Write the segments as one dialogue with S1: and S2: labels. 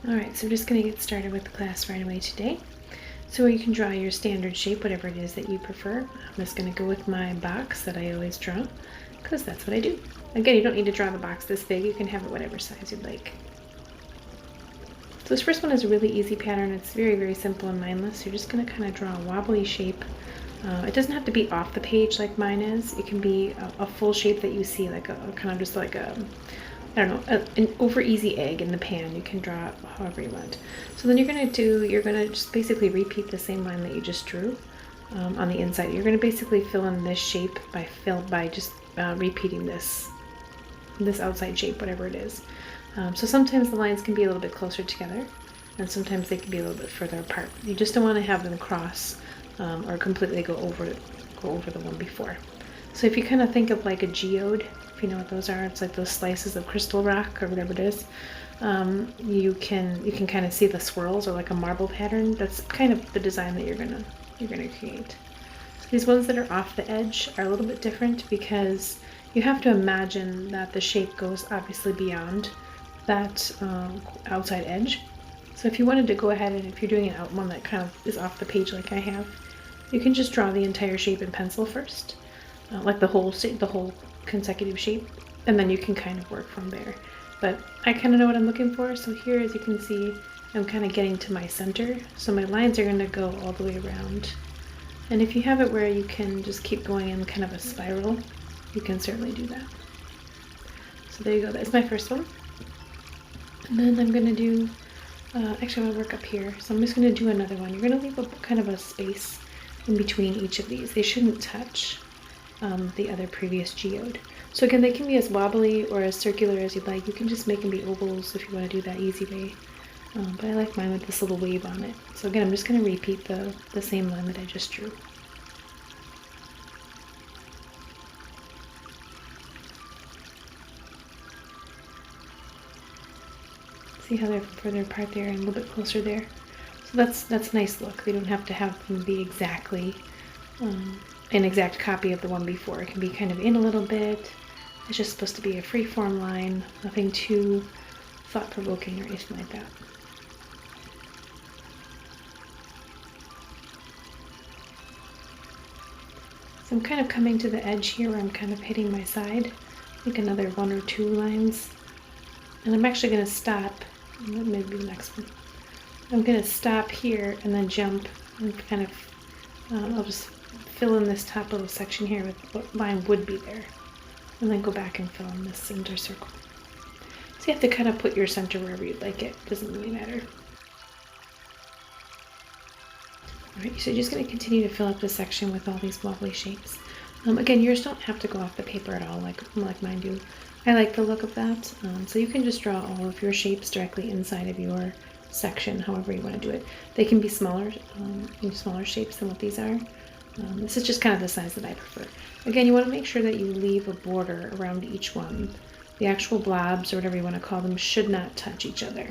S1: Alright, so we're just going to get started with the class right away today. So you can draw your standard shape, whatever it is that you prefer. I'm just going to go with my box that I always draw, because that's what I do. Again, you don't need to draw the box this big, you can have it whatever size you'd like. So this first one is a really easy pattern. It's very, very simple and mindless. You're just going to kind of draw a wobbly shape. It doesn't have to be off the page like mine is. It can be a full shape that you see, like a kind of just like a, I don't know, an over easy egg in the pan. You can draw it however you want. So then you're gonna just basically repeat the same line that you just drew on the inside. You're gonna basically fill in this shape by just repeating this outside shape, whatever it is. So sometimes the lines can be a little bit closer together, and sometimes they can be a little bit further apart. You just don't want to have them cross or completely go over the one before. So if you kind of think of like a geode, if you know what those are, it's like those slices of crystal rock or whatever it is. You can kind of see the swirls, or like a marble pattern. That's kind of the design that you're gonna create. So these ones that are off the edge are a little bit different because you have to imagine that the shape goes obviously beyond that outside edge. So if you wanted to go ahead and if you're doing one that kind of is off the page like I have, you can just draw the entire shape in pencil first, like the whole consecutive shape, and then you can kind of work from there. But I kind of know what I'm looking for, so here, as you can see, I'm kind of getting to my center, so my lines are going to go all the way around. And if you have it where you can just keep going in kind of a spiral, you can certainly do that. So there you go, that's my first one. And then I'm going to do, actually I'm going to work up here, so I'm just going to do another one. You're going to leave a kind of a space in between each of these. They shouldn't touch the other previous geode. So again, they can be as wobbly or as circular as you'd like. You can just make them be ovals if you want to do that easy way. But I like mine with this little wave on it. So again, I'm just going to repeat the same line that I just drew. See how they're further apart there and a little bit closer there? So that's a nice look. They don't have to have them be exactly an exact copy of the one before. It can be kind of in a little bit. It's just supposed to be a free-form line, nothing too thought-provoking or anything like that. So I'm kind of coming to the edge here where I'm kind of hitting my side, like another 1 or 2 lines. And I'm actually going to stop, maybe the next one. I'm going to stop here and then jump and kind of, I'll just fill in this top little section here with what line would be there, and then go back and fill in this center circle. So you have to kind of put your center wherever you'd like it. Doesn't really matter. Alright, so you're just going to continue to fill up this section with all these wobbly shapes. Again, yours don't have to go off the paper at all like mine do. I like the look of that, so you can just draw all of your shapes directly inside of your section, however you want to do it. They can be smaller, smaller shapes than what these are. This is just kind of the size that I prefer. Again, you want to make sure that you leave a border around each one. The actual blobs, or whatever you want to call them, should not touch each other.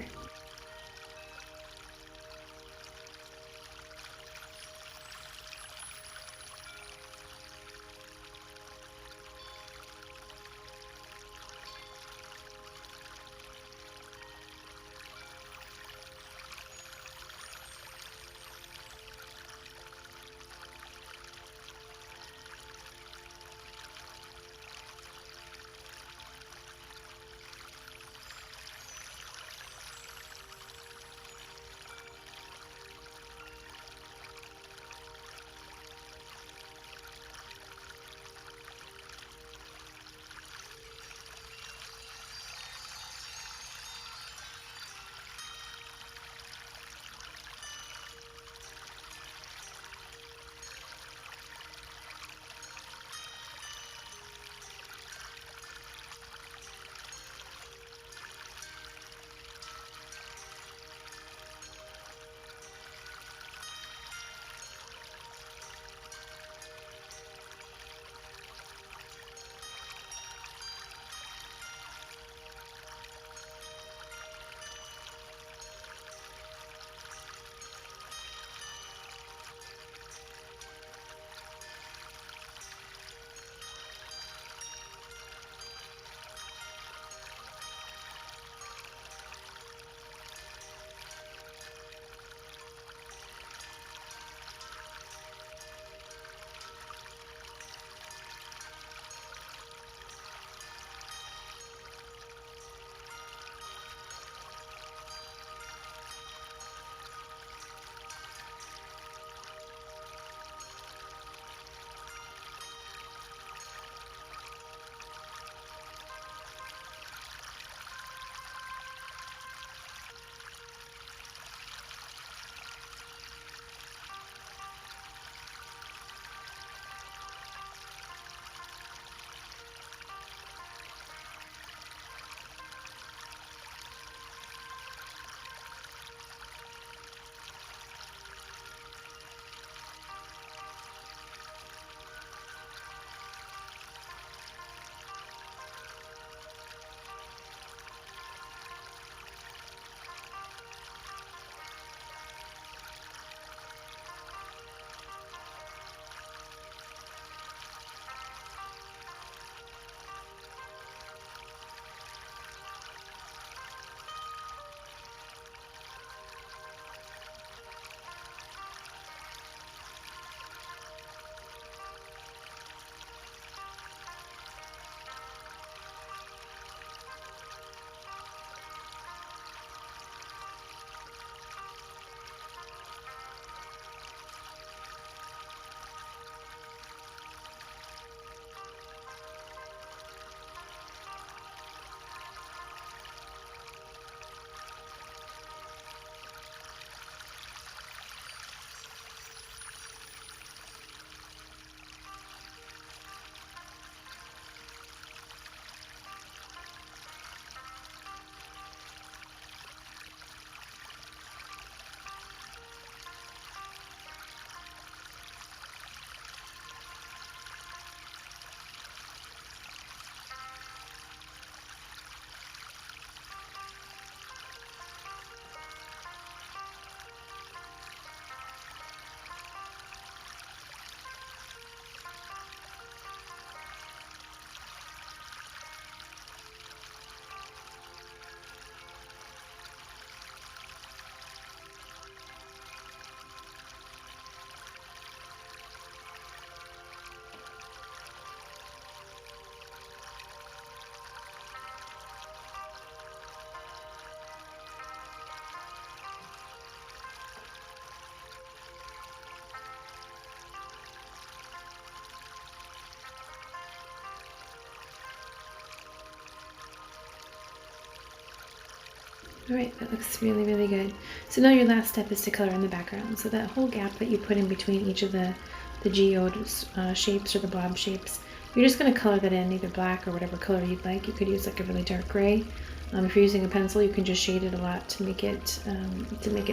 S1: Alright, that looks really, really good. So now your last step is to color in the background. So that whole gap that you put in between each of the geode shapes or the blob shapes, you're just going to color that in either black or whatever color you'd like. You could use like a really dark gray. If you're using a pencil, you can just shade it a lot to make it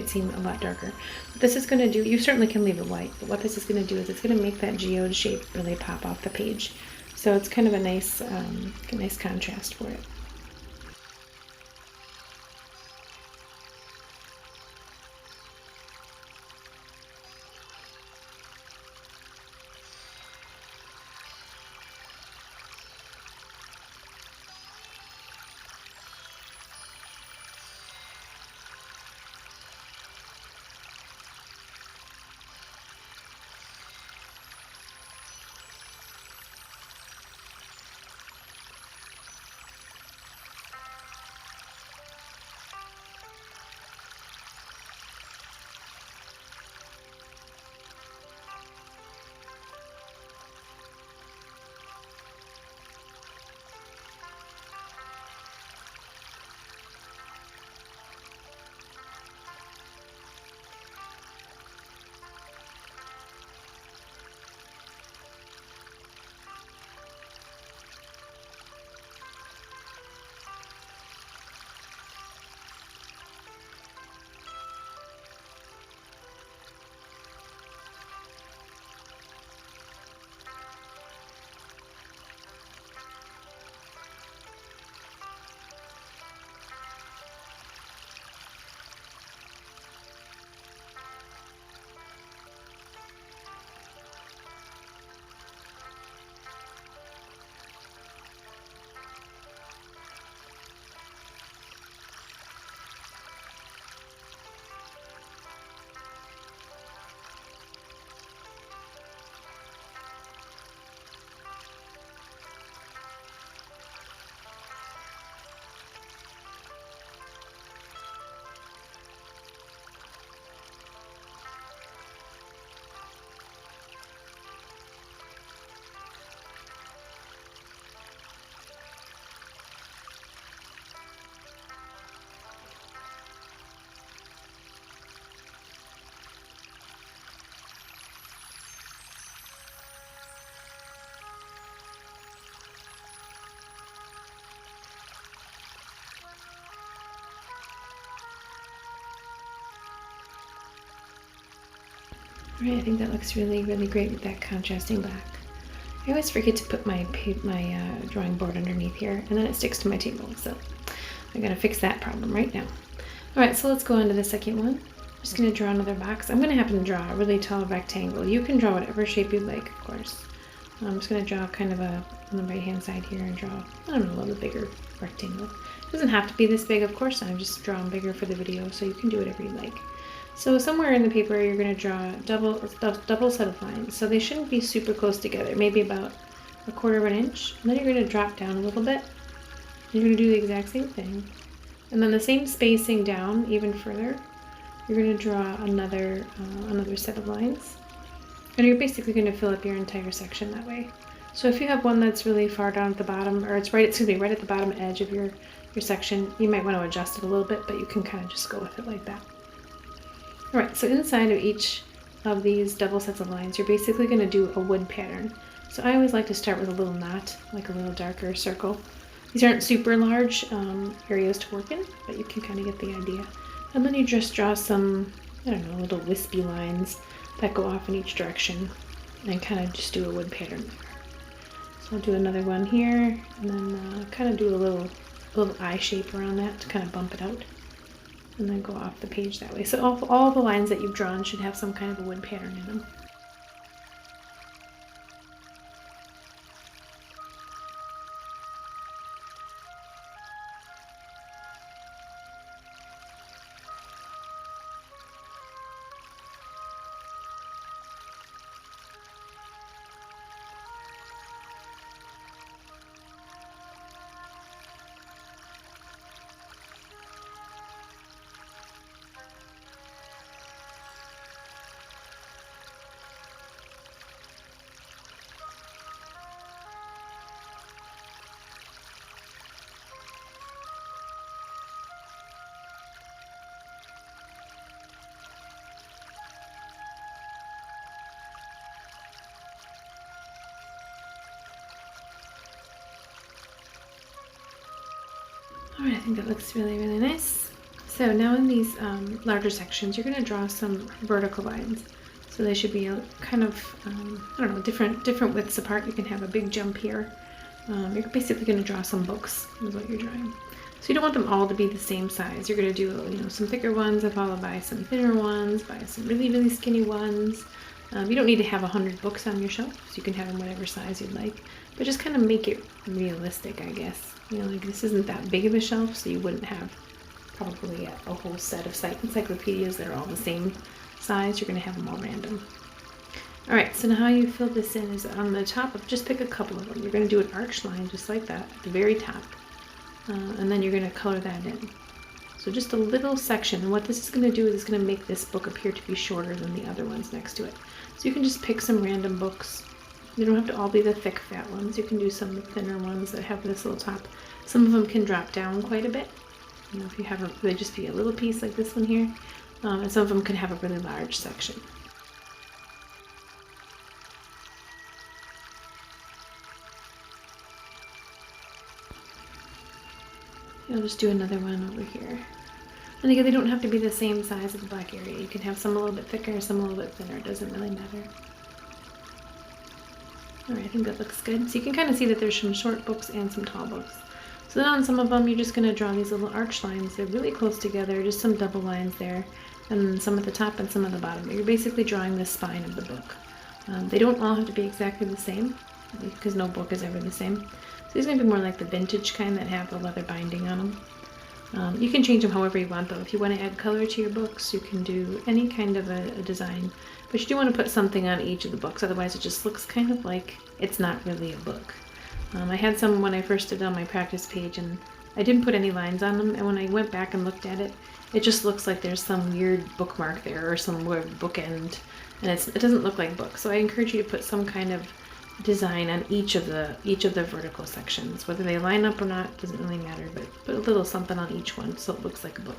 S1: seem a lot darker. What this is going to do, you certainly can leave it white, but what this is going to do is it's going to make that geode shape really pop off the page. So it's kind of a nice contrast for it. Right, I think that looks really, really great with that contrasting black. I always forget to put my drawing board underneath here, and then it sticks to my table, so I gotta fix that problem right now. Alright, so let's go on to the second one. I'm just gonna draw another box. I'm gonna happen to draw a really tall rectangle. You can draw whatever shape you'd like, of course. I'm just gonna draw kind of on the right hand side here and draw, I don't know, a little bit bigger rectangle. It doesn't have to be this big, of course. I'm just drawing bigger for the video, so you can do whatever you like. So somewhere in the paper, you're going to draw a double set of lines. So they shouldn't be super close together, maybe about 1/4 of an inch. And then you're going to drop down a little bit. You're going to do the exact same thing. And then the same spacing down even further, you're going to draw another set of lines. And you're basically going to fill up your entire section that way. So if you have one that's really far down at the bottom, or it's right at the bottom edge of your section, you might want to adjust it a little bit, but you can kind of just go with it like that. Alright, so inside of each of these double sets of lines, you're basically going to do a wood pattern. So I always like to start with a little knot, like a little darker circle. These aren't super large areas to work in, but you can kind of get the idea. And then you just draw some, I don't know, little wispy lines that go off in each direction and kind of just do a wood pattern there. So I'll do another one here, and then kind of do a little eye shape around that to kind of bump it out. And then go off the page that way. So all the lines that you've drawn should have some kind of a wood pattern in them. All right, I think that looks really, really nice. So now in these larger sections, you're going to draw some vertical lines. So they should be kind of, I don't know, different widths apart. You can have a big jump here. You're basically going to draw some books is what you're drawing. So you don't want them all to be the same size. You're going to do, some thicker ones and followed by some thinner ones, by some really, really skinny ones. You don't need to have 100 books on your shelf, so you can have them whatever size you'd like. But just kind of make it realistic, I guess. Like this isn't that big of a shelf, so you wouldn't have probably a whole set of encyclopedias that are all the same size. You're going to have them all random. All right, so now how you fill this in is on the top of, just pick a couple of them. You're going to do an arch line just like that at the very top. And then you're going to color that in. So just a little section, and what this is going to do is it's going to make this book appear to be shorter than the other ones next to it. So you can just pick some random books. You don't have to all be the thick, fat ones. You can do some thinner ones that have this little top. Some of them can drop down quite a bit. If you have they just be a little piece like this one here. And some of them can have a really large section. I'll just do another one over here. And again, they don't have to be the same size as the black area. You can have some a little bit thicker, some a little bit thinner. It doesn't really matter. Alright, I think that looks good. So you can kind of see that there's some short books and some tall books. So then on some of them, you're just going to draw these little arch lines. They're really close together, just some double lines there. And some at the top and some at the bottom. But you're basically drawing the spine of the book. They don't all have to be exactly the same, because no book is ever the same. So these might be more like the vintage kind that have the leather binding on them. You can change them however you want though. If you want to add color to your books, you can do any kind of a design. But you do want to put something on each of the books, otherwise it just looks kind of like it's not really a book. I had some when I first did on my practice page and I didn't put any lines on them, and when I went back and looked at it, it just looks like there's some weird bookmark there or some weird bookend, and it doesn't look like books. So I encourage you to put some kind of design on each of the vertical sections. Whether they line up or not doesn't really matter, but put a little something on each one so it looks like a book.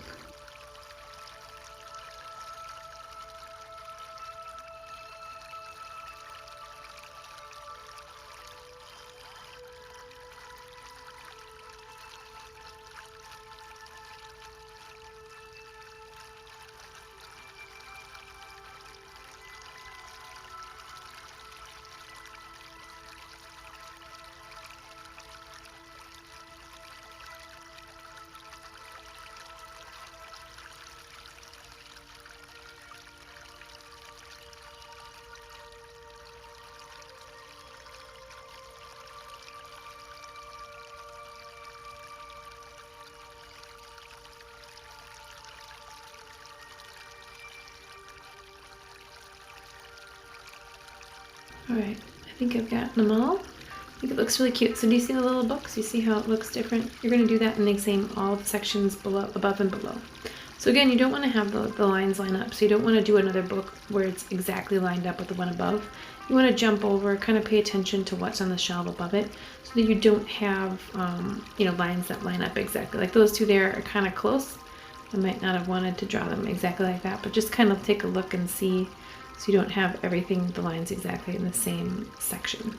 S1: Alright, I think I've gotten them all. I think it looks really cute. So do you see the little books? You see how it looks different? You're going to do that in the same, all the sections below, above and below. So again, you don't want to have the lines line up. So you don't want to do another book where it's exactly lined up with the one above. You want to jump over, kind of pay attention to what's on the shelf above it so that you don't have, lines that line up exactly. Like those two there are kind of close. I might not have wanted to draw them exactly like that, but just kind of take a look and see so you don't have everything, the lines exactly in the same section.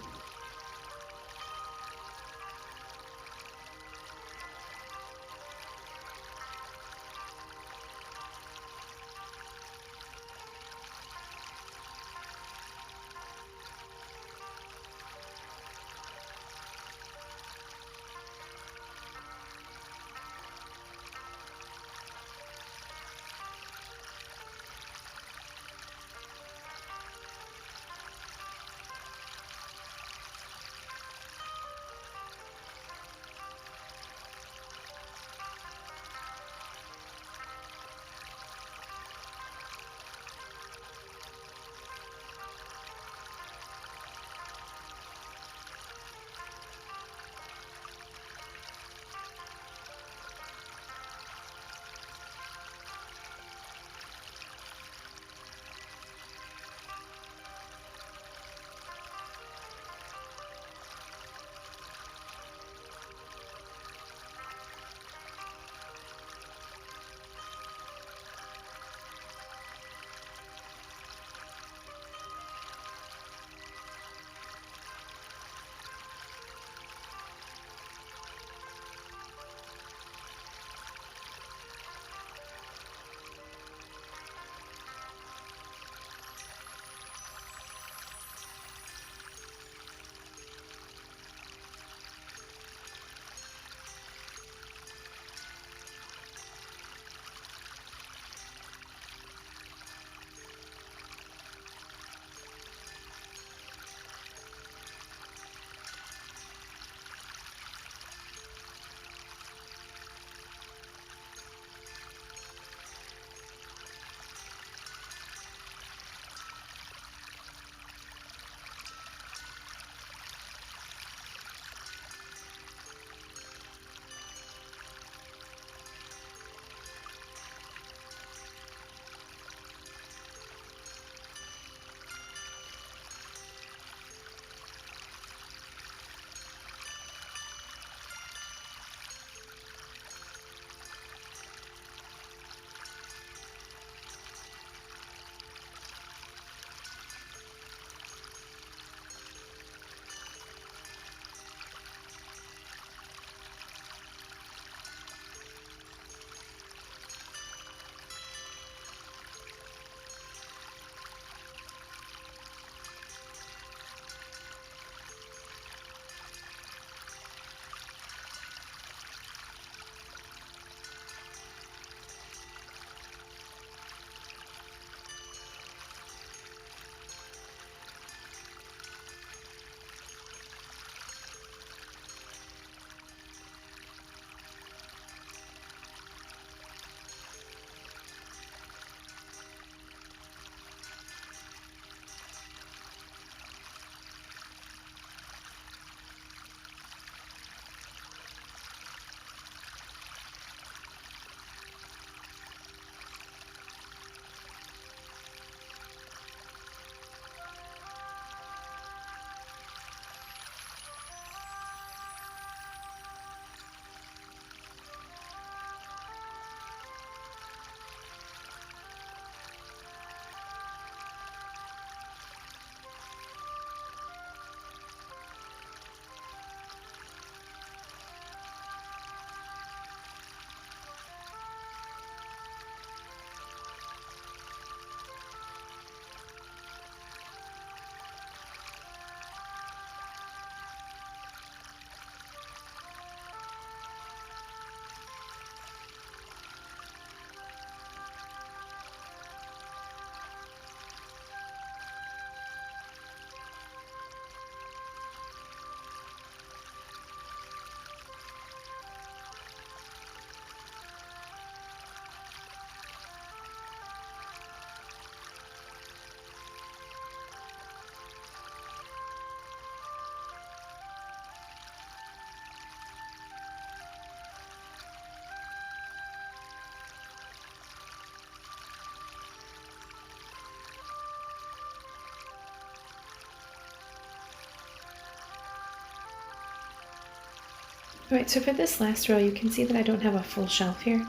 S1: Alright, so for this last row, you can see that I don't have a full shelf here.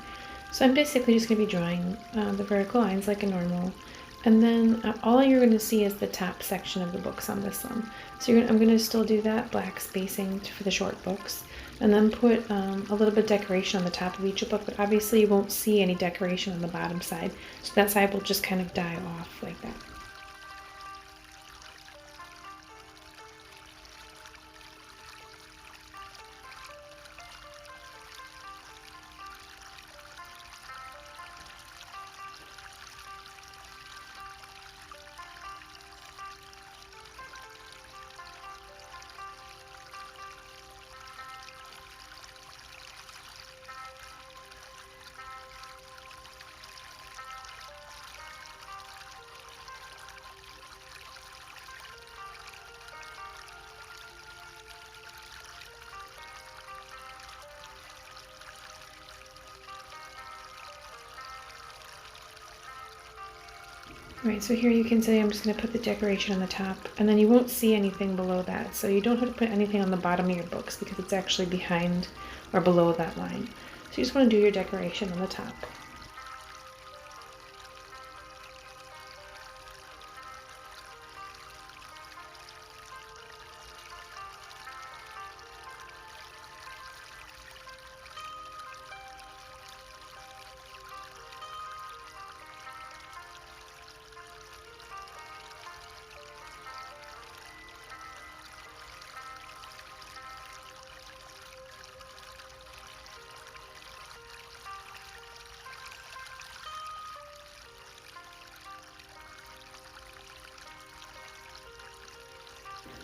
S1: So I'm basically just going to be drawing the vertical lines like a normal. And then all you're going to see is the top section of the books on this one. So I'm going to still do that black spacing for the short books. And then put a little bit of decoration on the top of each book, but obviously you won't see any decoration on the bottom side. So that side will just kind of die off like that. Alright, so here you can see I'm just going to put the decoration on the top, and then you won't see anything below that, so you don't have to put anything on the bottom of your books because it's actually behind or below that line. So you just want to do your decoration on the top.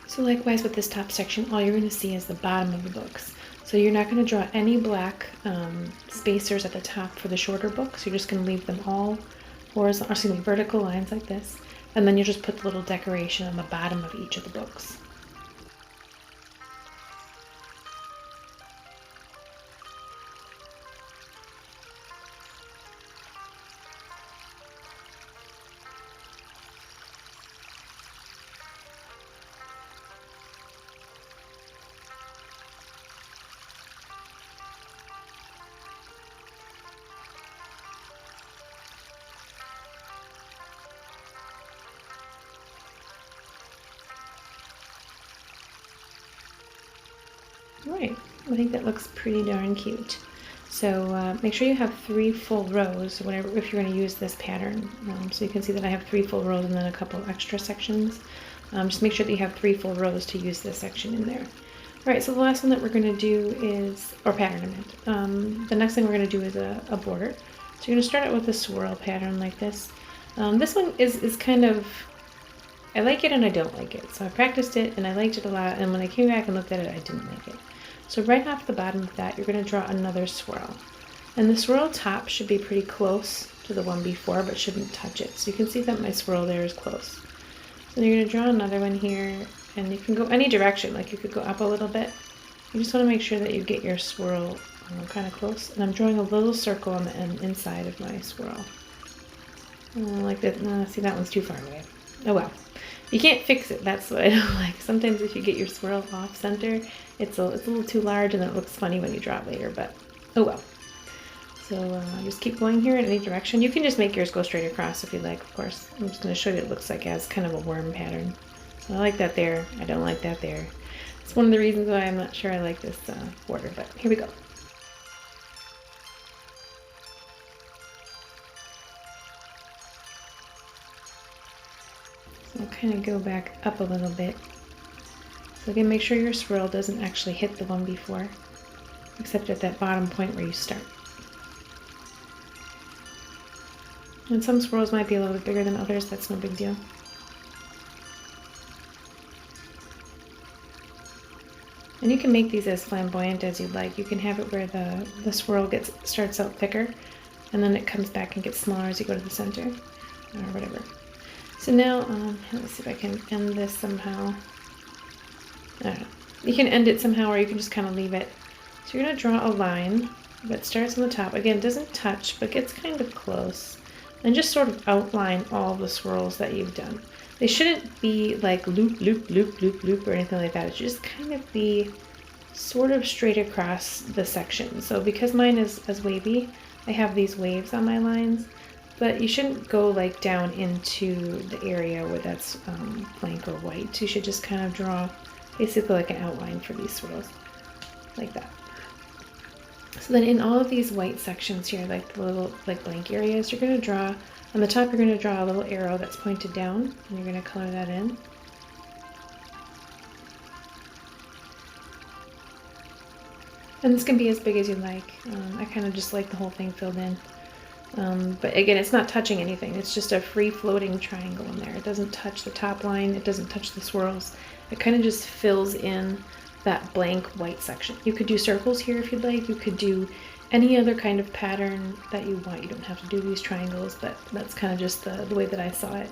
S1: So likewise with this top section, all you're going to see is the bottom of the books. So you're not going to draw any black spacers at the top for the shorter books. You're just going to leave them all horizontal, vertical lines like this. And then you just put the little decoration on the bottom of each of the books. Right, I think that looks pretty darn cute. So make sure you have 3 full rows, whatever, if you're going to use this pattern. So you can see that I have 3 full rows and then a couple extra sections. Just make sure that you have 3 full rows to use this section in there. Alright, so the last one that we're going to do is, or pattern I meant, the next thing we're going to do is a border. So you're going to start out with a swirl pattern like this. This one is kind of, I like it and I don't like it. So I practiced it and I liked it a lot, and when I came back and looked at it, I didn't like it. So right off the bottom of that, you're going to draw another swirl. And the swirl top should be pretty close to the one before, but shouldn't touch it. So you can see that my swirl there is close. So you're going to draw another one here, and you can go any direction, like you could go up a little bit. You just want to make sure that you get your swirl kind of close. And I'm drawing a little circle on the inside of my swirl. Like that. See, that one's too far away. Oh well. You can't fix it, that's what I don't like. Sometimes if you get your swirl off center, it's a little too large and then it looks funny when you draw it later, but oh well. So just keep going here in any direction. You can just make yours go straight across if you like, of course. I'm just going to show you what it looks like as kind of a worm pattern. So I like that there, I don't like that there. It's one of the reasons why I'm not sure I like this border, but here we go. I'll kind of go back up a little bit. So again, make sure your swirl doesn't actually hit the one before, except at that bottom point where you start. And some swirls might be a little bit bigger than others, that's no big deal. And you can make these as flamboyant as you'd like. You can have it where the swirl starts out thicker, and then it comes back and gets smaller as you go to the center, or whatever. So now, let's see if I can end this somehow. I don't know. You can end it somehow, or you can just kind of leave it. So you're going to draw a line that starts on the top. Again, doesn't touch, but gets kind of close. And just sort of outline all the swirls that you've done. They shouldn't be like loop, loop, loop, loop, loop, or anything like that. It should just kind of be sort of straight across the section. So because mine is as wavy, I have these waves on my lines, but you shouldn't go like down into the area where that's blank or white. You should just kind of draw basically like an outline for these swirls, like that. So then in all of these white sections here, like the little like blank areas, you're going to draw, on the top you're going to draw a little arrow that's pointed down, and you're going to color that in. And this can be as big as you like. I kind of just like the whole thing filled in. But again, it's not touching anything. It's just a free floating triangle in there. It doesn't touch the top line. It doesn't touch the swirls. It kind of just fills in that blank white section. You could do circles here if you'd like. You could do any other kind of pattern that you want. You don't have to do these triangles, but that's kind of just the way that I saw it.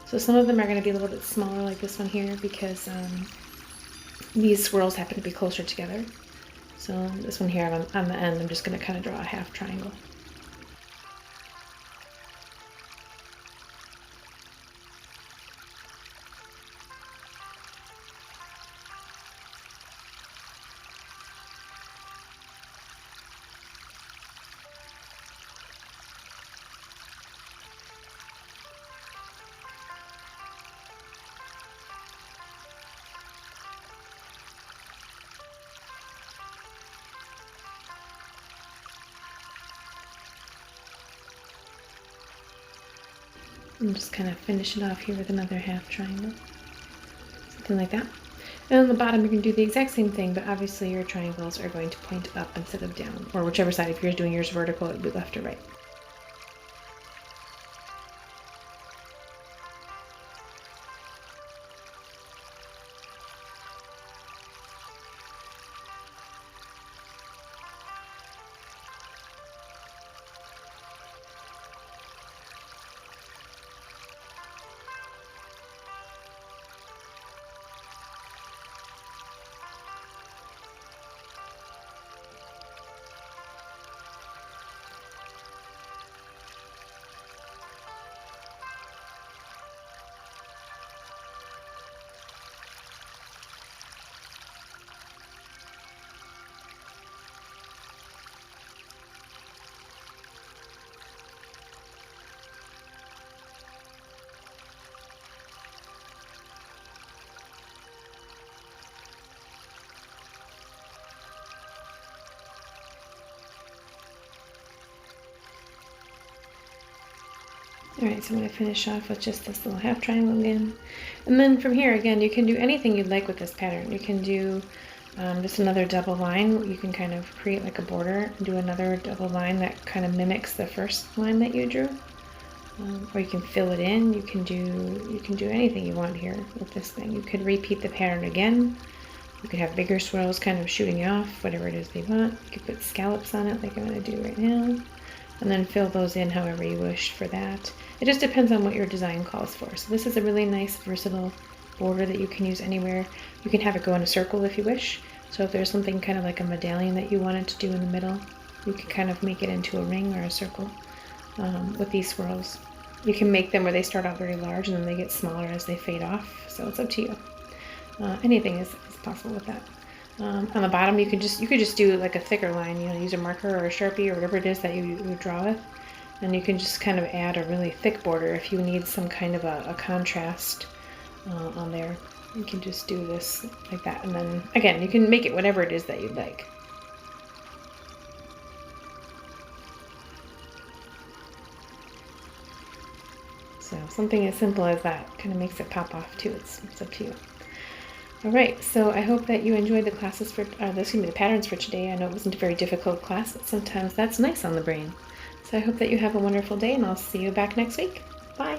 S1: So some of them are going to be a little bit smaller, like this one here, because these swirls happen to be closer together. So this one here on the end, I'm just going to kind of draw a half triangle. And just kind of finish it off here with another half triangle, something like that. And on the bottom you can do the exact same thing, but obviously your triangles are going to point up instead of down, or whichever side. If you're doing yours vertical, it would be left or right. Alright, so I'm going to finish off with just this little half triangle again. And then from here, again, you can do anything you'd like with this pattern. You can do just another double line. You can kind of create like a border and do another double line that kind of mimics the first line that you drew. Or you can fill it in. You can do anything you want here with this thing. You could repeat the pattern again. You could have bigger swirls kind of shooting off, whatever it is they want. You could put scallops on it like I'm going to do right now. And then fill those in however you wish for that. It just depends on what your design calls for. So this is a really nice versatile border that you can use anywhere. You can have it go in a circle if you wish. So if there's something kind of like a medallion that you wanted to do in the middle, you can kind of make it into a ring or a circle with these swirls. You can make them where they start out very large and then they get smaller as they fade off. So it's up to you. Anything is possible with that. On the bottom, you could just do like a thicker line. You know, use a marker or a Sharpie or whatever it is that you draw with, and you can just kind of add a really thick border if you need some kind of a contrast on there. You can just do this like that, and then again, you can make it whatever it is that you'd like. So something as simple as that kind of makes it pop off too. It's up to you. Alright, so I hope that you enjoyed the classes for, the patterns for today. I know it wasn't a very difficult class, but sometimes that's nice on the brain. So I hope that you have a wonderful day, and I'll see you back next week. Bye!